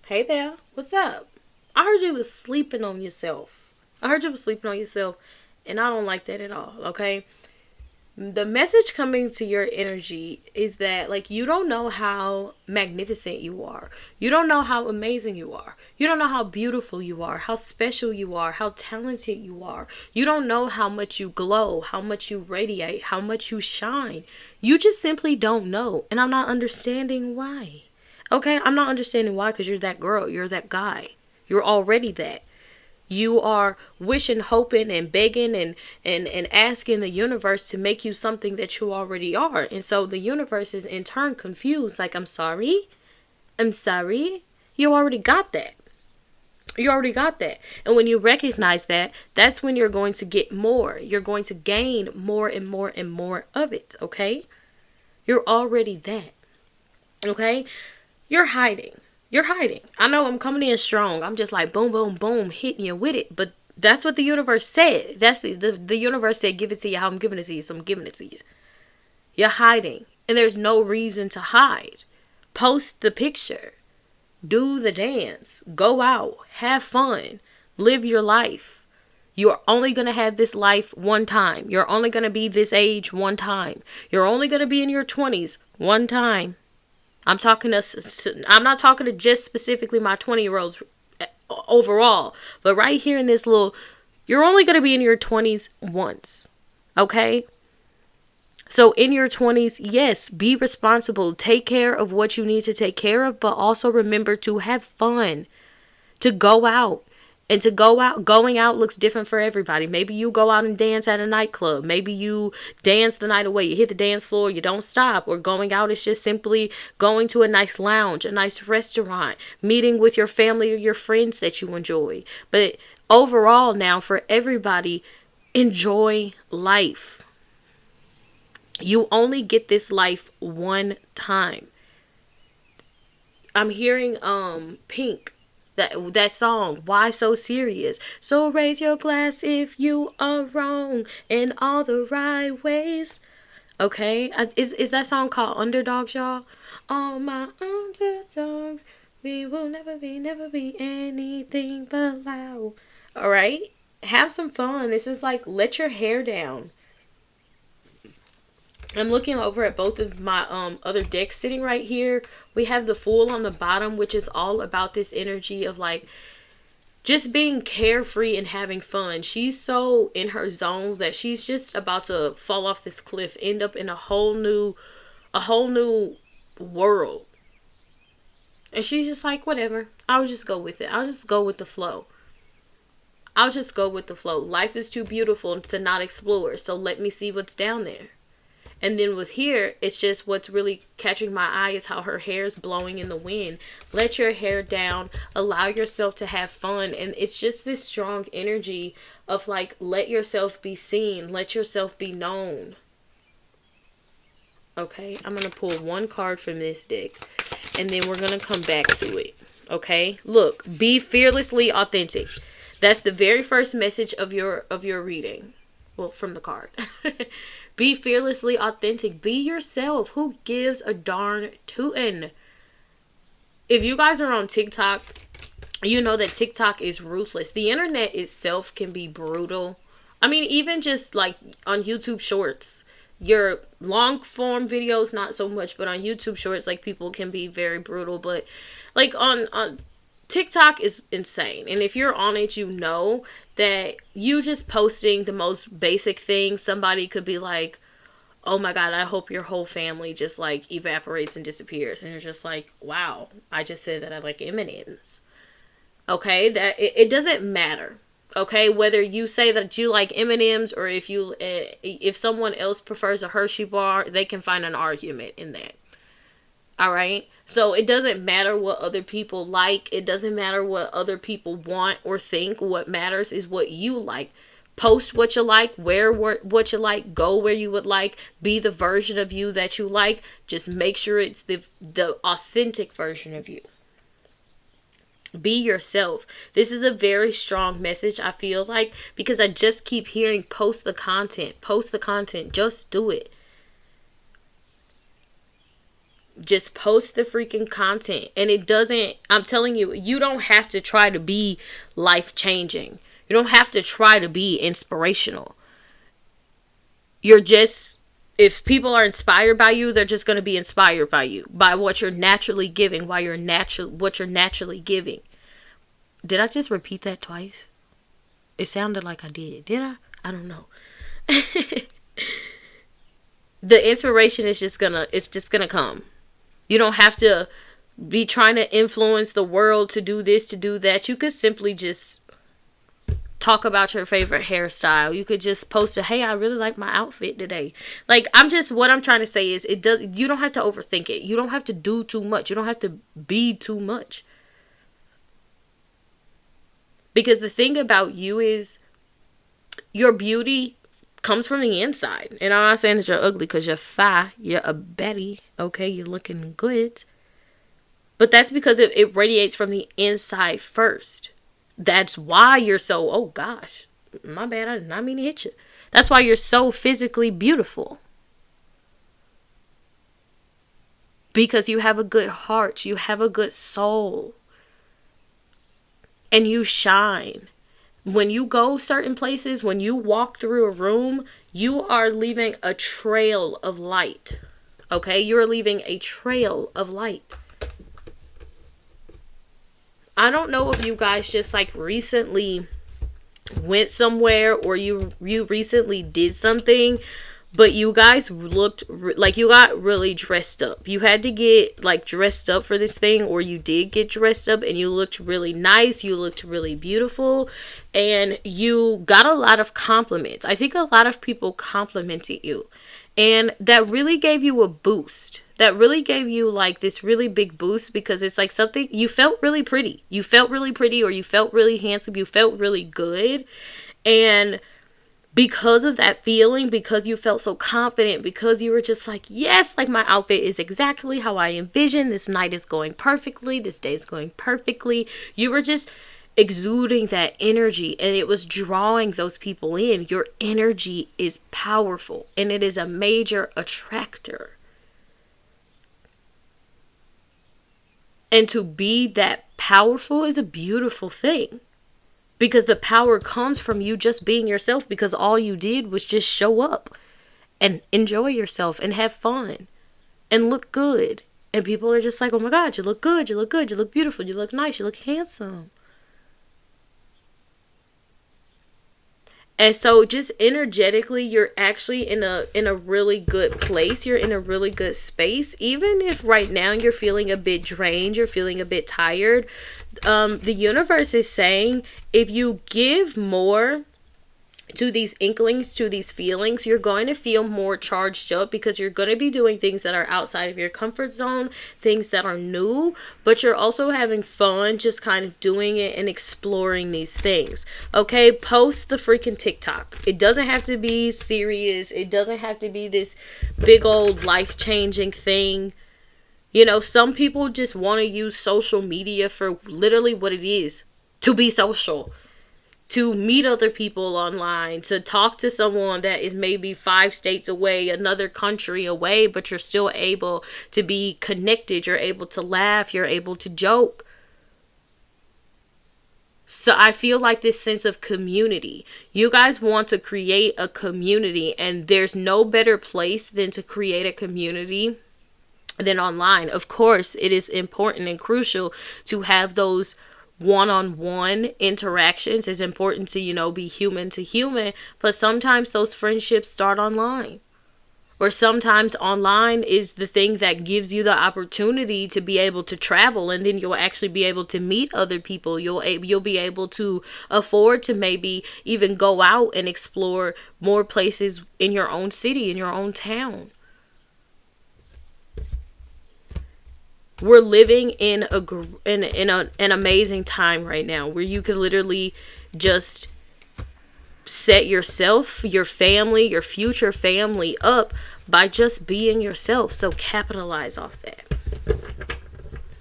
Hey there, what's up? I heard you was sleeping on yourself. I heard you was sleeping on yourself, and I don't like that at all, okay? The message coming to your energy is that, like, you don't know how magnificent you are. You don't know how amazing you are. You don't know how beautiful you are, how special you are, how talented you are. You don't know how much you glow, how much you radiate, how much you shine. You just simply don't know, and I'm not understanding why. Okay, I'm not understanding why, because you're that girl, you're that guy. You're already that. You are wishing, hoping, and begging and asking the universe to make you something that you already are. And so the universe is in turn confused, like, I'm sorry. I'm sorry. You already got that. You already got that. And when you recognize that, that's when you're going to get more. You're going to gain more and more and more of it, okay? You're already that. Okay? You're hiding. You're hiding. I know I'm coming in strong. I'm just like boom, boom, boom, hitting you with it. But that's what the universe said. That's the universe said, give it to you how I'm giving it to you. So I'm giving it to you. You're hiding. And there's no reason to hide. Post the picture. Do the dance. Go out. Have fun. Live your life. You're only going to have this life one time. You're only going to be this age one time. You're only going to be in your 20s one time. I'm not talking to just specifically my 20-year-olds overall, but right here in this little, you're only going to be in your 20s once. Okay? So in your 20s, yes, be responsible. Take care of what you need to take care of, but also remember to have fun, to go out. And to go out, going out looks different for everybody. Maybe you go out and dance at a nightclub. Maybe you dance the night away. You hit the dance floor, you don't stop. Or going out is just simply going to a nice lounge, a nice restaurant, meeting with your family or your friends that you enjoy. But overall now, for everybody, enjoy life. You only get this life one time. I'm hearing Pink, that song, Why So Serious? So raise your glass if you are wrong in all the right ways. Okay, is that song called Underdogs, y'all? All my underdogs, we will never be anything but loud. All right, have some fun. This is like, let your hair down. I'm looking over at both of my other decks sitting right here. We have the Fool on the bottom, which is all about this energy of like just being carefree and having fun. She's so in her zone that she's just about to fall off this cliff, end up in a whole new world. And she's just like, whatever. I'll just go with it. I'll just go with the flow. I'll just go with the flow. Life is too beautiful to not explore. So let me see what's down there. And then with here, it's just what's really catching my eye is how her hair is blowing in the wind. Let your hair down. Allow yourself to have fun. And it's just this strong energy of like, let yourself be seen. Let yourself be known. Okay, I'm going to pull one card from this deck. And then we're going to come back to it. Okay, look, be fearlessly authentic. That's the very first message of your reading. Well, from the card. Be fearlessly authentic. Be yourself. Who gives a darn tootin'? If you guys are on TikTok, you know that TikTok is ruthless. The internet itself can be brutal. I mean, even just like on YouTube Shorts. Your long form videos, not so much, but on YouTube Shorts, like, people can be very brutal. But like on TikTok is insane. And if you're on it, you know that you just posting the most basic thing, somebody could be like, oh my God, I hope your whole family just like evaporates and disappears. And you're just like, wow, I just said that I like M&Ms. Okay, that it doesn't matter. Okay, whether you say that you like M&Ms or if someone else prefers a Hershey bar, they can find an argument in that. All right. So it doesn't matter what other people like. It doesn't matter what other people want or think. What matters is what you like. Post what you like, wear what you like, go where you would like, be the version of you that you like. Just make sure it's the authentic version of you. Be yourself. This is a very strong message, I feel like, because I just keep hearing post the content. Post the content. Just do it. Just post the freaking content. And it doesn't, I'm telling you, you don't have to try to be life changing. You don't have to try to be inspirational. You're just, if people are inspired by you, they're just going to be inspired by you, by what you're naturally giving, what you're naturally giving. Did I just repeat that twice? It sounded like I did. Did I? I don't know. The inspiration is just gonna come. You don't have to be trying to influence the world to do this, to do that. You could simply just talk about your favorite hairstyle. You could just post hey, I really like my outfit today. Like, what I'm trying to say is, you don't have to overthink it. You don't have to do too much. You don't have to be too much. Because the thing about you is, your beauty comes from the inside. And I'm not saying that you're ugly because you're fine. You're a Betty. Okay, you're looking good. But that's because it radiates from the inside first. That's why you're so, oh gosh, my bad, I did not mean to hit you. That's why you're so physically beautiful. Because you have a good heart. You have a good soul. And you shine. When you go certain places, when you walk through a room, you are leaving a trail of light. Okay? You're leaving a trail of light. I don't know if you guys just like recently went somewhere, or you recently did something, but you guys looked like you got really dressed up. You had to get like dressed up for this thing, or you did get dressed up and you looked really nice. You looked really beautiful and you got a lot of compliments. I think a lot of people complimented you, and that really gave you a boost. That really gave you like this really big boost, because it's like something, you felt really pretty. You felt really pretty, or you felt really handsome. You felt really good. And because of that feeling, because you felt so confident, because you were just like, yes, like my outfit is exactly how I envisioned. This night is going perfectly. This day is going perfectly. You were just exuding that energy, and it was drawing those people in. Your energy is powerful, and it is a major attractor. And to be that powerful is a beautiful thing. Because the power comes from you just being yourself, because all you did was just show up and enjoy yourself and have fun and look good. And people are just like, oh my God, you look good, you look good, you look beautiful, you look nice, you look handsome. And so just energetically, you're actually in a really good place. You're in a really good space. Even if right now you're feeling a bit drained, you're feeling a bit tired, the universe is saying, if you give more to these inklings, to these feelings, you're going to feel more charged up, because you're going to be doing things that are outside of your comfort zone, things that are new, but you're also having fun just kind of doing it and exploring these things. Okay, post the freaking TikTok. It doesn't have to be serious. It doesn't have to be this big old life-changing thing. You know, some people just want to use social media for literally what it is, to be social. To meet other people online, to talk to someone that is maybe 5 states away, another country away, but you're still able to be connected. You're able to laugh. You're able to joke. So I feel like this sense of community. You guys want to create a community, and there's no better place than to create a community than online. Of course, it is important and crucial to have those one-on-one interactions. It's important to, be human to human, but sometimes those friendships start online. Or sometimes online is the thing that gives you the opportunity to be able to travel, and then you'll actually be able to meet other people. You'll be able to afford to maybe even go out and explore more places in your own city, in your own town. We're living in an amazing time right now, where you can literally just set yourself, your family, your future family up by just being yourself. So capitalize off that.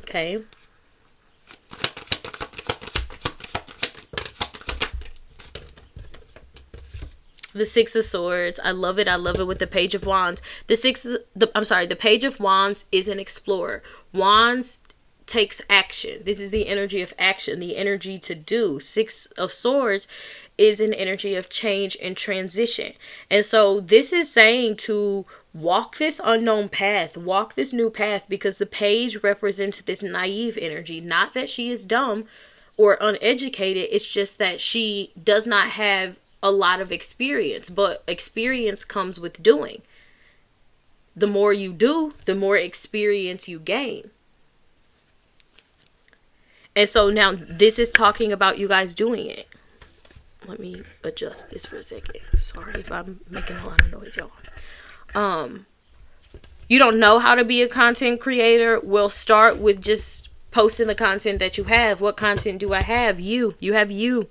Okay. The Six of Swords. I love it. I love it with the Page of Wands. The Page of Wands is an explorer. Wands takes action. This is the energy of action, the energy to do. Six of Swords is an energy of change and transition. And so this is saying to walk this unknown path, walk this new path, because the page represents this naive energy. Not that she is dumb or uneducated. It's just that she does not have a lot of experience, but experience comes with doing. The more you do, the more experience you gain. And so now this is talking about you guys doing it. Let me adjust this for a second. Sorry if I'm making a lot of noise, y'all. You don't know how to be a content creator? Well, start with just posting the content that you have. What content do I have? You have you.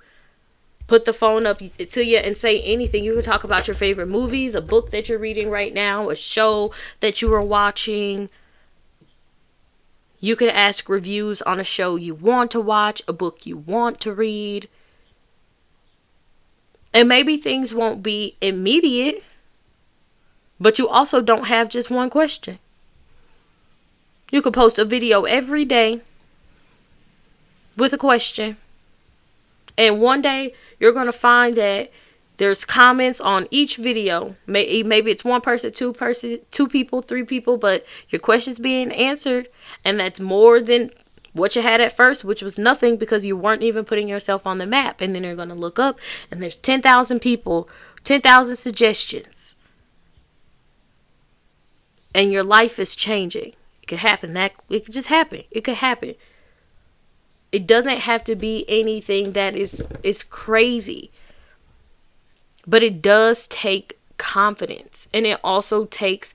Put the phone up to you and say anything. You can talk about your favorite movies, a book that you're reading right now, a show that you are watching. You can ask reviews on a show you want to watch, a book you want to read. And maybe things won't be immediate, but you also don't have just one question. You could post a video every day with a question. And one day you're going to find that there's comments on each video. Maybe it's one person, two people, three people, but your question's being answered. And that's more than what you had at first, which was nothing because you weren't even putting yourself on the map. And then you're going to look up and there's 10,000 people, 10,000 suggestions. And your life is changing. It could happen. It could just happen. It could happen. It doesn't have to be anything that is crazy. But it does take confidence. And it also takes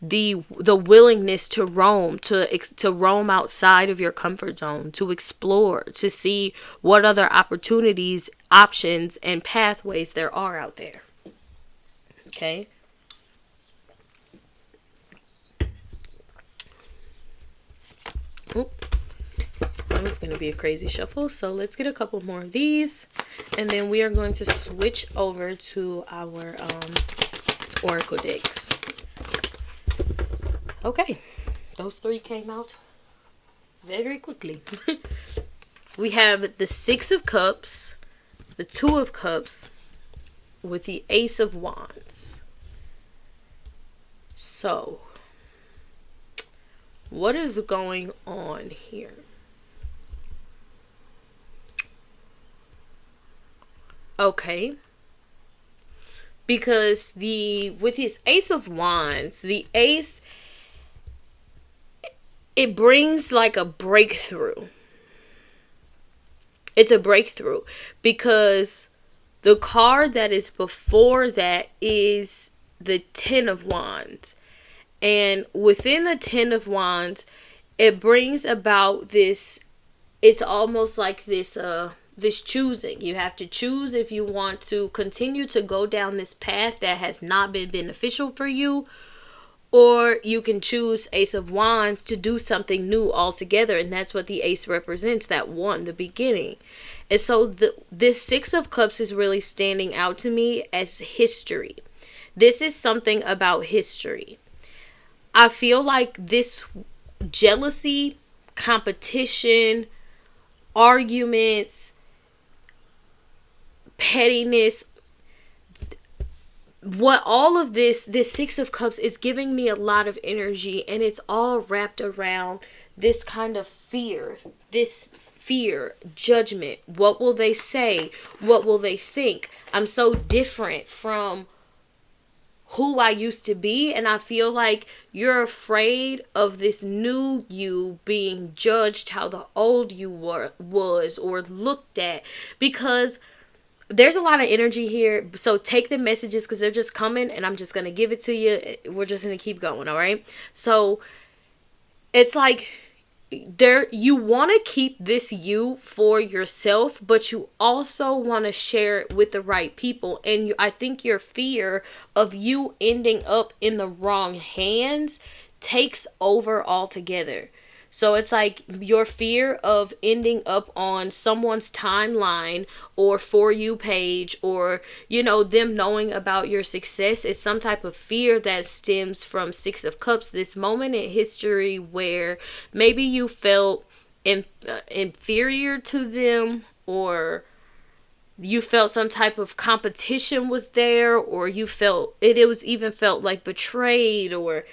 the willingness to roam, to roam outside of your comfort zone, to explore, to see what other opportunities, options, and pathways there are out there. Okay? Oop. That was going to be a crazy shuffle. So let's get a couple more of these. And then we are going to switch over to our oracle decks. Okay. Those three came out very quickly. We have the Six of Cups, the Two of Cups, with the Ace of Wands. So, what is going on here? Okay. Because with his Ace of Wands, the Ace, it brings like a breakthrough. It's a breakthrough because the card that is before that is the Ten of Wands. And within the Ten of Wands, it brings about this, it's almost like this choosing. You have to choose if you want to continue to go down this path that has not been beneficial for you, or you can choose Ace of Wands to do something new altogether. And that's what the Ace represents, that one, the beginning. And so this Six of Cups is really standing out to me as history. This is something about history. I feel like this jealousy, competition, arguments, pettiness, what all of this Six of Cups is giving me a lot of energy, and it's all wrapped around this kind of fear, judgment. What will they say? What will they think? I'm so different from who I used to be, and I feel like you're afraid of this new you being judged how the old you was or looked at, because there's a lot of energy here. So take the messages because they're just coming, and I'm just going to give it to you. We're just going to keep going, all right? So it's like you want to keep this you for yourself, but you also want to share it with the right people. And I think your fear of you ending up in the wrong hands takes over altogether. So it's like your fear of ending up on someone's timeline or For You page, or, you know, them knowing about your success is some type of fear that stems from Six of Cups, this moment in history where maybe you felt inferior to them, or you felt some type of competition was there, or you felt it was even felt like betrayed, or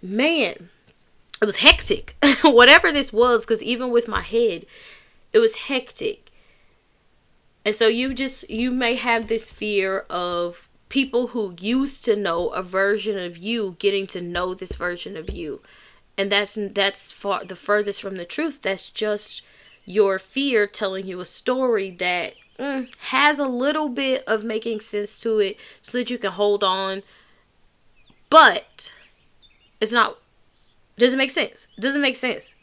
man, it was hectic. Whatever this was, because even with my head, it was hectic. And so you may have this fear of people who used to know a version of you getting to know this version of you. And that's far the furthest from the truth. That's just your fear telling you a story that has a little bit of making sense to it so that you can hold on. But it's not, doesn't make sense. It doesn't make sense.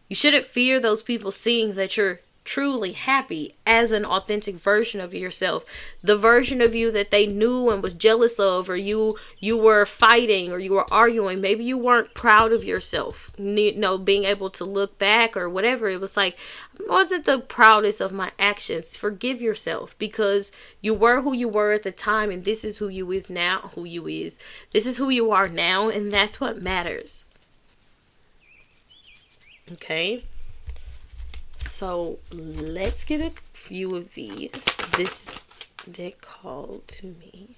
You shouldn't fear those people seeing that you're truly happy as an authentic version of yourself. The version of you that they knew and was jealous of, or you were fighting, or you were arguing. Maybe you weren't proud of yourself, being able to look back or whatever. It was like, I wasn't the proudest of my actions. Forgive yourself, because you were who you were at the time, and this is who you is now. This is who you are now, and that's what matters. Okay. So let's get a few of these. This deck called to me.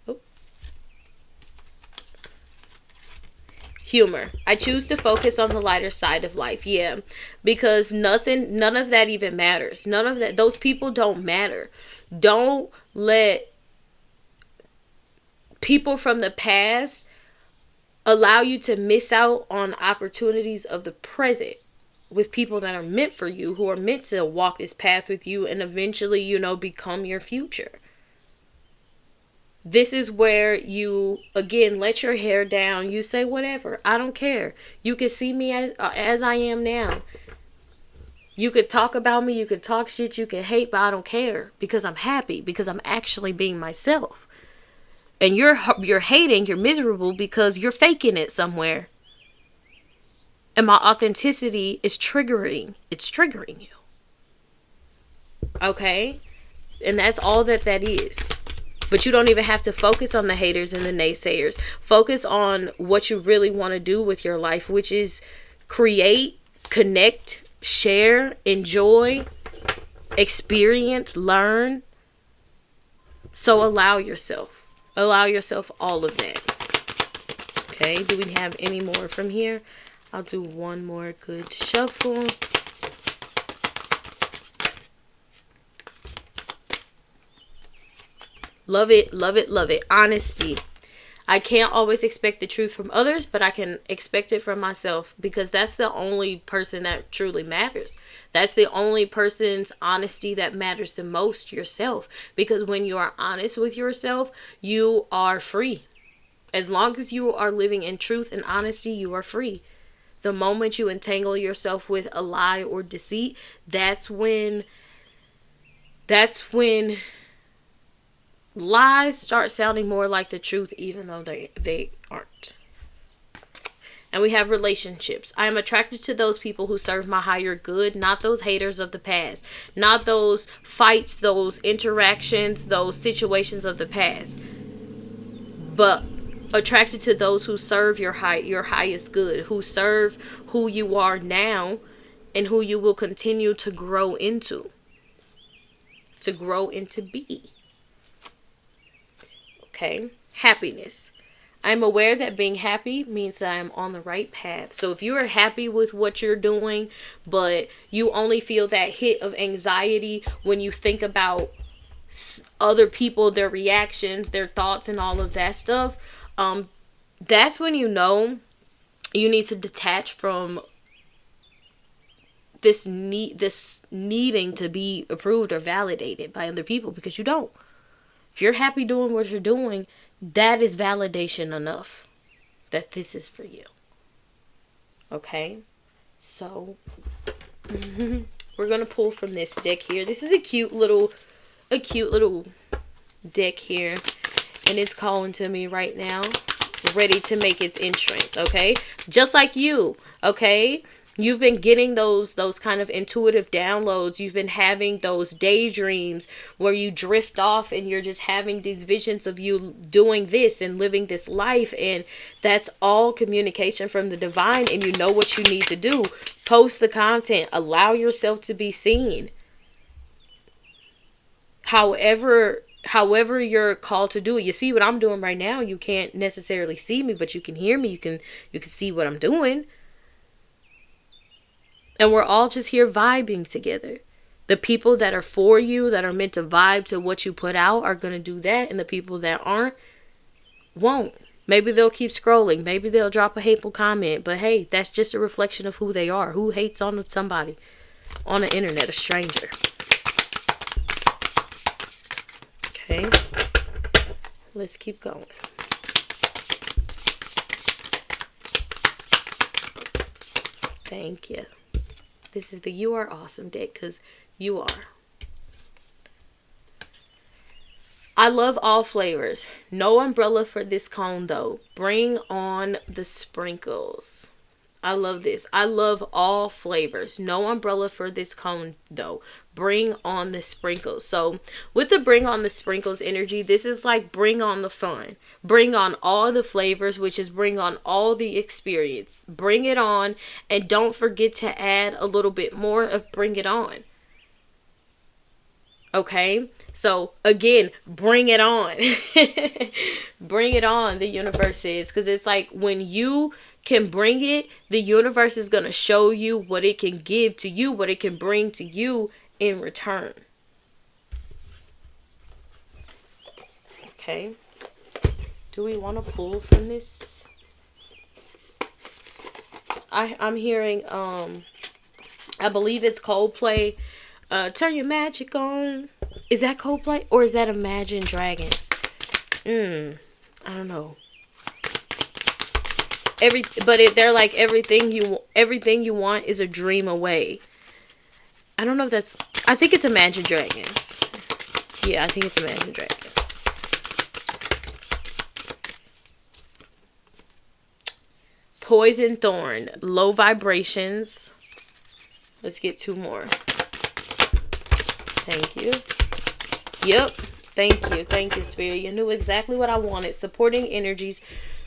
Oh. Humor. I choose to focus on the lighter side of life. Yeah, because none of that even matters. None of that. Those people don't matter. Don't let people from the past allow you to miss out on opportunities of the present with people that are meant for you, who are meant to walk this path with you and eventually, become your future. This is where you, again, let your hair down. You say, whatever, I don't care. You can see me as I am now. You could talk about me, you could talk shit, you can hate, but I don't care, because I'm happy, because I'm actually being myself. And you're hating, you're miserable because you're faking it somewhere. And my authenticity is triggering. It's triggering you. Okay? And that's all that is. But you don't even have to focus on the haters and the naysayers. Focus on what you really want to do with your life, which is create, connect, share, enjoy, experience, learn. So allow yourself all of that. Okay? Do we have any more from here? I'll do one more good shuffle. Love it, love it, love it. Honesty. I can't always expect the truth from others, but I can expect it from myself, because that's the only person that truly matters. That's the only person's honesty that matters the most, yourself. Because when you are honest with yourself, you are free. As long as you are living in truth and honesty, you are free. The moment you entangle yourself with a lie or deceit, that's when lies start sounding more like the truth, even though they aren't. And we have relationships. I am attracted to those people who serve my higher good, not those haters of the past, not those fights, those interactions, those situations of the past, but attracted to those who serve your highest good, who serve who you are now and who you will continue to grow into be. Okay. Happiness. I'm aware that being happy means that I am on the right path. So if you are happy with what you're doing, but you only feel that hit of anxiety when you think about other people, their reactions, their thoughts, and all of that stuff, that's when you need to detach from this needing to be approved or validated by other people, because you don't. If you're happy doing what you're doing, that is validation enough that this is for you. Okay? So, we're going to pull from this deck here. This is a cute little deck here. And it's calling to me right now. ready to make its entrance, okay? Just like you, okay? You've been getting those kind of intuitive downloads. You've been having those daydreams where you drift off and you're just having these visions of you doing this and living this life. And that's all communication from the divine. And you know what you need to do. Post the content. Allow yourself to be seen. However you're called to do it. You see what I'm doing right now. You can't necessarily see me, but you can hear me. You can see what I'm doing. And we're all just here vibing together. The people that are for you, that are meant to vibe to what you put out, are going to do that. And the people that aren't, won't. Maybe they'll keep scrolling. Maybe they'll drop a hateful comment. But hey, that's just a reflection of who they are. Who hates on somebody on the internet, a stranger? Okay. Let's keep going. Thank you. This is the You Are Awesome deck, because you are. I love all flavors. No umbrella for this cone though. Bring on the sprinkles. I love this. I love all flavors. No umbrella for this cone though. Bring on the sprinkles. So with the bring on the sprinkles energy, this is like bring on the fun. Bring on all the flavors, which is bring on all the experience. Bring it on, and don't forget to add a little bit more of bring it on. Okay, so again, bring it on. Bring it on, the universe says, because it's like when you can bring it, the universe is going to show you what it can give to you, what it can bring to you in return. Okay, do we want to pull from this? I'm hearing I believe it's Coldplay. Turn your magic on. Is that Coldplay or is that Imagine Dragons? I don't know. They're like everything you want is a dream away. I don't know if that's. I think it's Imagine Dragons. Yeah, I think it's Imagine Dragons. Poison Thorn, low vibrations. Let's get two more. Thank you. Yep. Thank you, Spirit. You knew exactly what I wanted. Supporting energies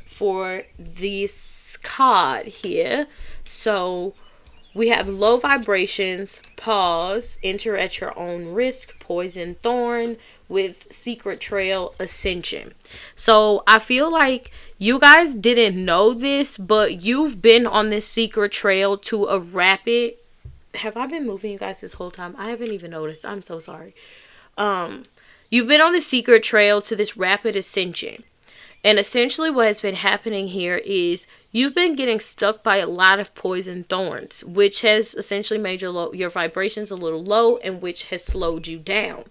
for this card here. So we have low vibrations, pause, enter at your own risk, poison thorn, with secret trail, ascension. So I feel like you guys didn't know this, but you've been on this secret trail to a rapid. Have I been moving you guys this whole time? I haven't even noticed. I'm so sorry. You've been on the secret trail to this rapid ascension. And essentially what has been happening here is you've been getting stuck by a lot of poison thorns, which has essentially made your vibrations a little low, and which has slowed you down.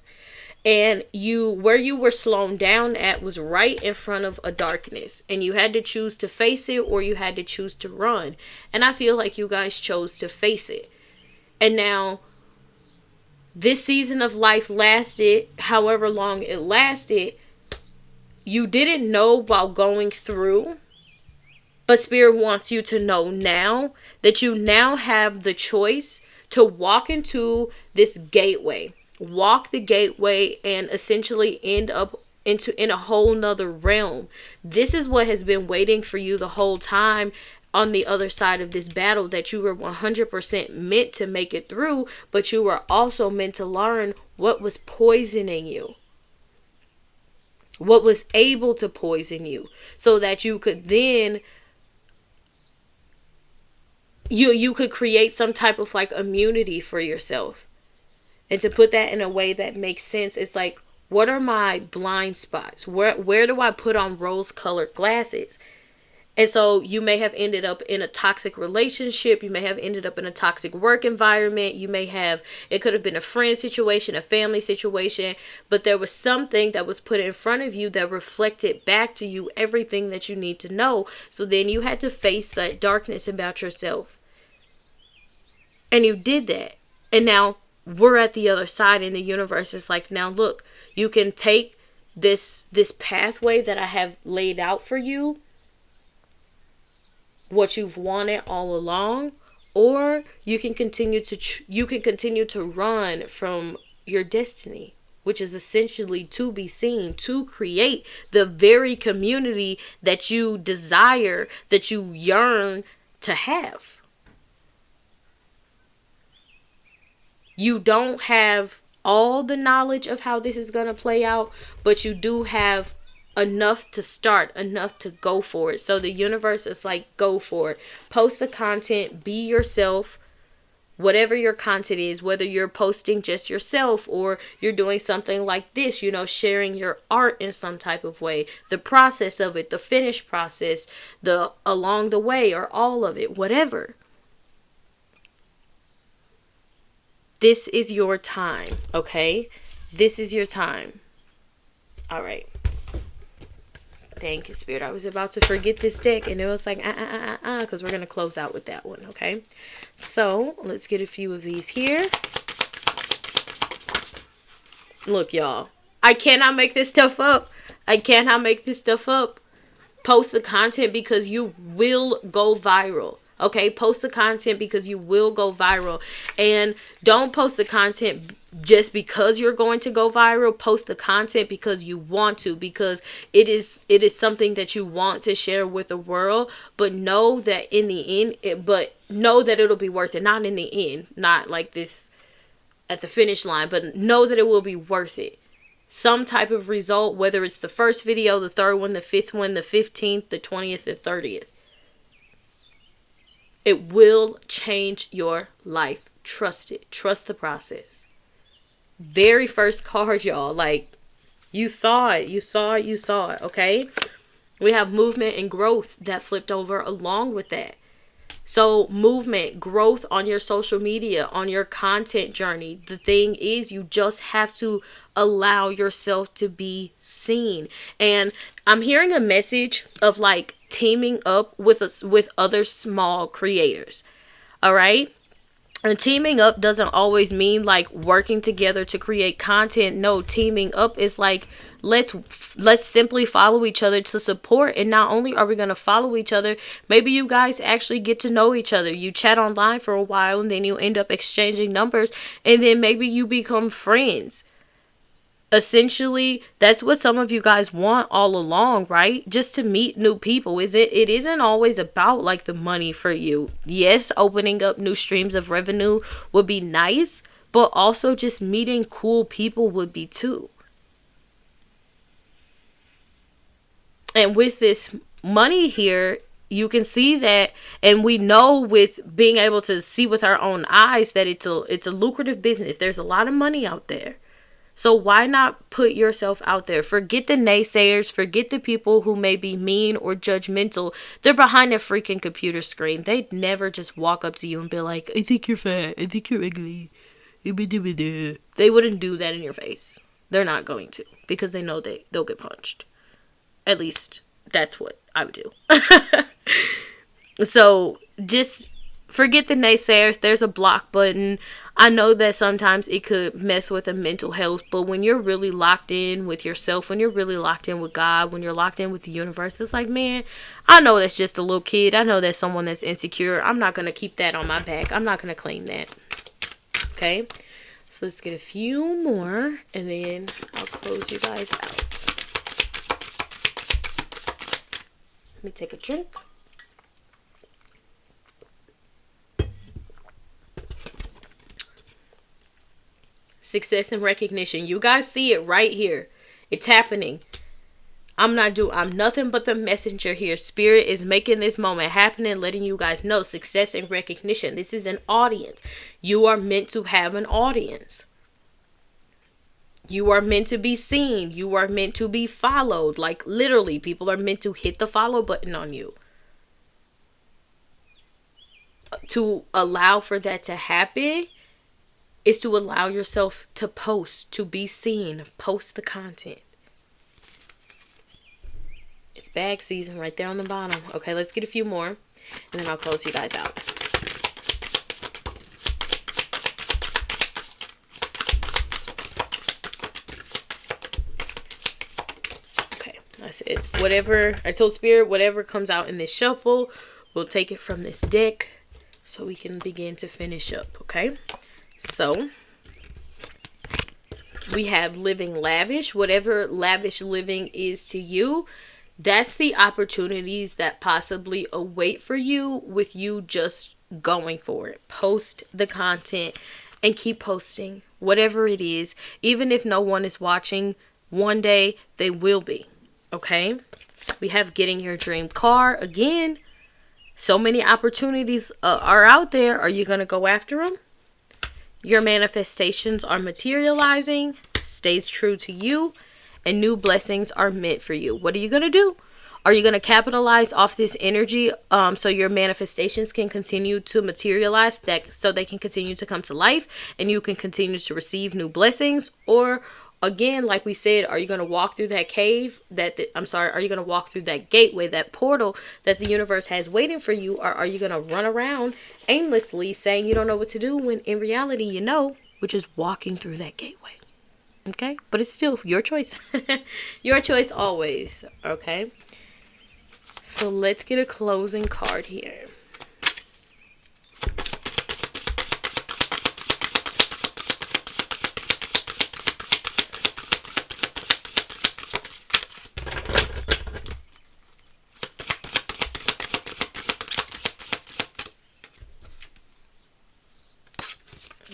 And where you were slowed down at was right in front of a darkness, and you had to choose to face it or you had to choose to run. And I feel like you guys chose to face it. And now this season of life lasted however long it lasted. You didn't know while going through, but Spirit wants you to know now that you now have the choice to walk into this gateway. Walk the gateway and essentially end up in a whole nother realm. This is what has been waiting for you the whole time on the other side of this battle, that you were 100% meant to make it through, but you were also meant to learn what was poisoning you. What was able to poison you, so that you could then you could create some type of like immunity for yourself. And to put that in a way that makes sense, it's like, what are my blind spots? Where do I put on rose-colored glasses? And so you may have ended up in a toxic relationship. You may have ended up in a toxic work environment. It could have been a friend situation, a family situation, but there was something that was put in front of you that reflected back to you everything that you need to know. So then you had to face that darkness about yourself. And you did that. And now we're at the other side, and the universe is like, now look, you can take this pathway that I have laid out for you, what you've wanted all along, or you can continue to run from your destiny, which is essentially to be seen, to create the very community that you desire, that you yearn to have. You don't have all the knowledge of how this is going to play out, but you do have enough to start, enough to go for it. So the universe is like, go for it. Post the content, be yourself, whatever your content is, whether you're posting just yourself or you're doing something like this, sharing your art in some type of way, the process of it, the finished process, the along the way, or all of it, whatever. This is your time, okay? This is your time. All right. Thank you, Spirit. I was about to forget this deck, and it was like, because we're going to close out with that one, okay? So, let's get a few of these here. Look, y'all. I cannot make this stuff up. Post the content because you will go viral. Okay, post the content because you will go viral. And don't post the content just because you're going to go viral. Post the content because you want to, because it is something that you want to share with the world. But know that in the end, know that it'll be worth it. Not in the end, not like this at the finish line, but know that it will be worth it. Some type of result, whether it's the first video, the third one, the fifth one, the 15th, the 20th, the 30th. It will change your life. Trust it. Trust the process. Very first card, y'all. Like, you saw it. Okay? We have movement and growth that flipped over along with that. So, movement, growth on your social media, on your content journey. The thing is, you just have to allow yourself to be seen. And I'm hearing a message of like teaming up with other small creators. All right? And teaming up doesn't always mean like working together to create content. No, teaming up is like, let's simply follow each other to support. And not only are we going to follow each other, maybe you guys actually get to know each other. You chat online for a while and then you end up exchanging numbers, and then maybe you become friends. Essentially, that's what some of you guys want all along, right? Just to meet new people. It isn't always about like the money for you. Yes, opening up new streams of revenue would be nice, but also just meeting cool people would be too. And with this money here, you can see that, and we know with being able to see with our own eyes that it's a lucrative business. There's a lot of money out there. So why not put yourself out there? Forget the naysayers. Forget the people who may be mean or judgmental. They're behind a freaking computer screen. They'd never just walk up to you and be like, I think you're fat. I think you're ugly. They wouldn't do that in your face. They're not going to, because they know they'll get punched. At least that's what I would do. So just forget the naysayers. There's a block button. I know that sometimes it could mess with a mental health, but when you're really locked in with yourself, when you're really locked in with God, when you're locked in with the universe, it's like, man, I know that's just a little kid. I know that's someone that's insecure. I'm not going to keep that on my back. I'm not going to claim that. Okay? So let's get a few more, and then I'll close you guys out. Let me take a drink. Success and recognition. You guys see it right here. It's happening. I'm nothing but the messenger here. Spirit is making this moment happen and letting you guys know success and recognition. This is an audience. You are meant to have an audience. You are meant to be seen. You are meant to be followed. Like literally, people are meant to hit the follow button on you. To allow for that to happen is to allow yourself to post, to be seen. Post the content. It's bag season right there on the bottom. Okay, let's get a few more, and then I'll close you guys out. Okay, that's it. Whatever, I told Spirit, whatever comes out in this shuffle We'll take it from this deck so we can begin to finish up, okay? So, we have living lavish. Whatever lavish living is to you, that's the opportunities that possibly await for you with you just going for it. Post the content and keep posting whatever it is. Even if no one is watching, one day they will be. Okay? We have getting your dream car. Again, so many opportunities are out there. Are you going to go after them? Your manifestations are materializing. Stays true to you. And new blessings are meant for you. What are you going to do? Are you going to capitalize off this energy so your manifestations can continue to materialize, that so they can continue to come to life and you can continue to receive new blessings? Or again, like we said, are you going to walk through that cave are you going to walk through that gateway, that portal that the universe has waiting for you? Or are you going to run around aimlessly saying you don't know what to do when in reality you know, which is walking through that gateway? Okay, but it's still your choice. Your choice always. Okay, so let's get a closing card here.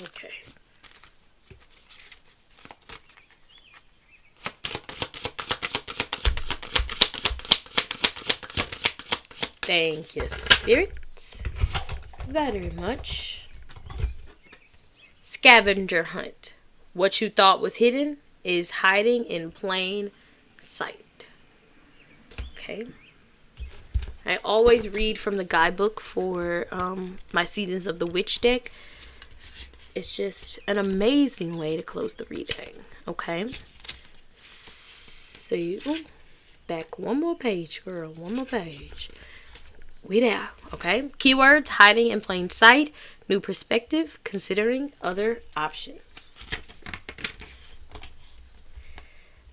Okay. Thank you, Spirit, very much. Scavenger hunt. What you thought was hidden is hiding in plain sight. Okay. I always read from the guidebook for my Seasons of the Witch deck. It's just an amazing way to close the reading. Okay. So, back one more page, girl. One more page. We there, okay? Keywords: hiding in plain sight, new perspective, considering other options.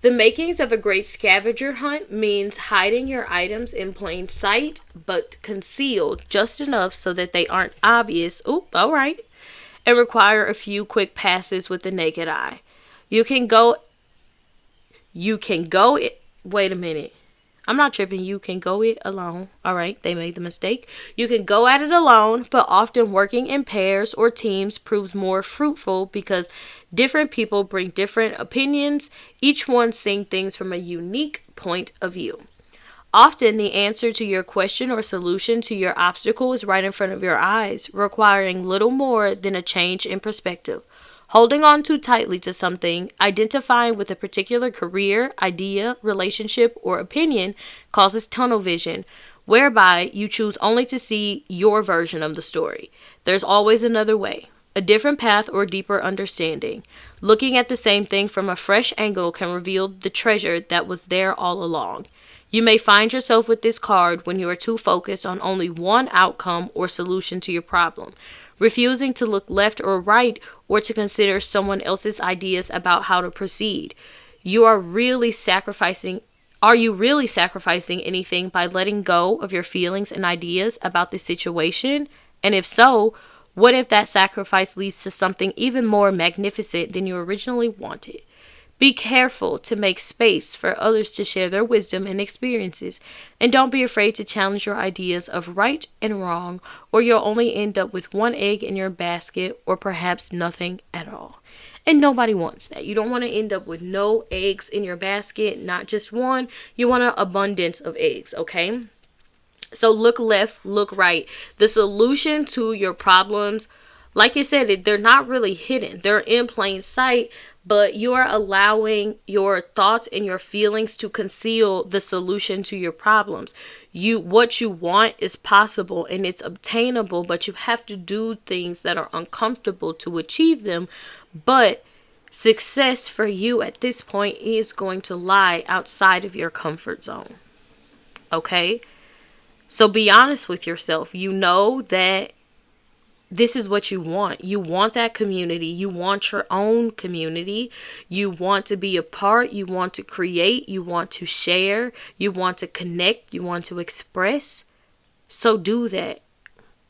The makings of a great scavenger hunt means hiding your items in plain sight, but concealed just enough so that they aren't obvious. Oop, all right. And require a few quick passes with the naked eye. You can go, wait a minute. I'm not tripping. You can go it alone. All right, they made the mistake. You can go at it alone, but often working in pairs or teams proves more fruitful because different people bring different opinions, each one seeing things from a unique point of view. Often the answer to your question or solution to your obstacle is right in front of your eyes, requiring little more than a change in perspective. Holding on too tightly to something, identifying with a particular career, idea, relationship, or opinion causes tunnel vision, whereby you choose only to see your version of the story. There's always another way, a different path or deeper understanding. Looking at the same thing from a fresh angle can reveal the treasure that was there all along. You may find yourself with this card when you are too focused on only one outcome or solution to your problem, refusing to look left or right or to consider someone else's ideas about how to proceed. Are you really sacrificing anything by letting go of your feelings and ideas about the situation? And if so, what if that sacrifice leads to something even more magnificent than you originally wanted? Be careful to make space for others to share their wisdom and experiences, and don't be afraid to challenge your ideas of right and wrong, or you'll only end up with one egg in your basket, or perhaps nothing at all. And nobody wants that. You don't want to end up with no eggs in your basket, not just one. You want an abundance of eggs, okay? So look left, look right. The solution to your problems, like I said, they're not really hidden. They're in plain sight, but you're allowing your thoughts and your feelings to conceal the solution to your problems. What you want is possible and it's obtainable, but you have to do things that are uncomfortable to achieve them. But success for you at this point is going to lie outside of your comfort zone. Okay? So be honest with yourself. You know that this is what you want. You want that community. You want your own community. You want to be a part. You want to create. You want to share. You want to connect. You want to express. So do that.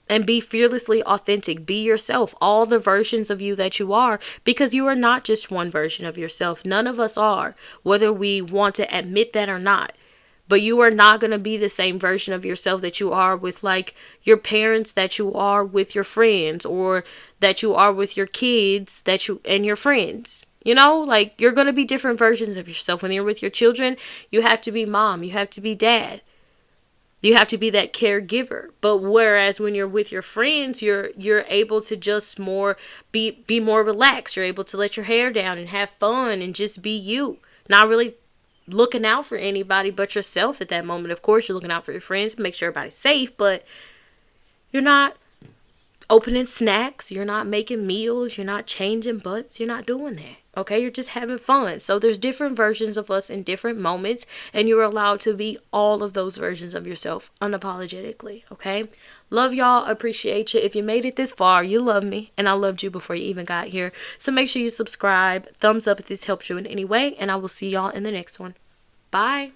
And be fearlessly authentic. Be yourself, all the versions of you that you are, because you are not just one version of yourself. None of us are, whether we want to admit that or not. But you are not going to be the same version of yourself that you are with like your parents, that you are with your friends, or that you are with your kids, that you and your friends. You know, like you're going to be different versions of yourself. When you're with your children, you have to be mom, you have to be dad. You have to be that caregiver. But whereas when you're with your friends, you're able to just more be more relaxed. You're able to let your hair down and have fun and just be you. Not really looking out for anybody but yourself at that moment. Of course, you're looking out for your friends, make sure everybody's safe, but you're not opening snacks, you're not making meals, you're not changing butts, you're not doing that. Okay, you're just having fun. So there's different versions of us in different moments, and you're allowed to be all of those versions of yourself unapologetically. Okay, love y'all, appreciate you. If you made it this far, you love me, and I loved you before you even got here. So make sure you subscribe, thumbs up if this helps you in any way, and I will see y'all in the next one. Bye.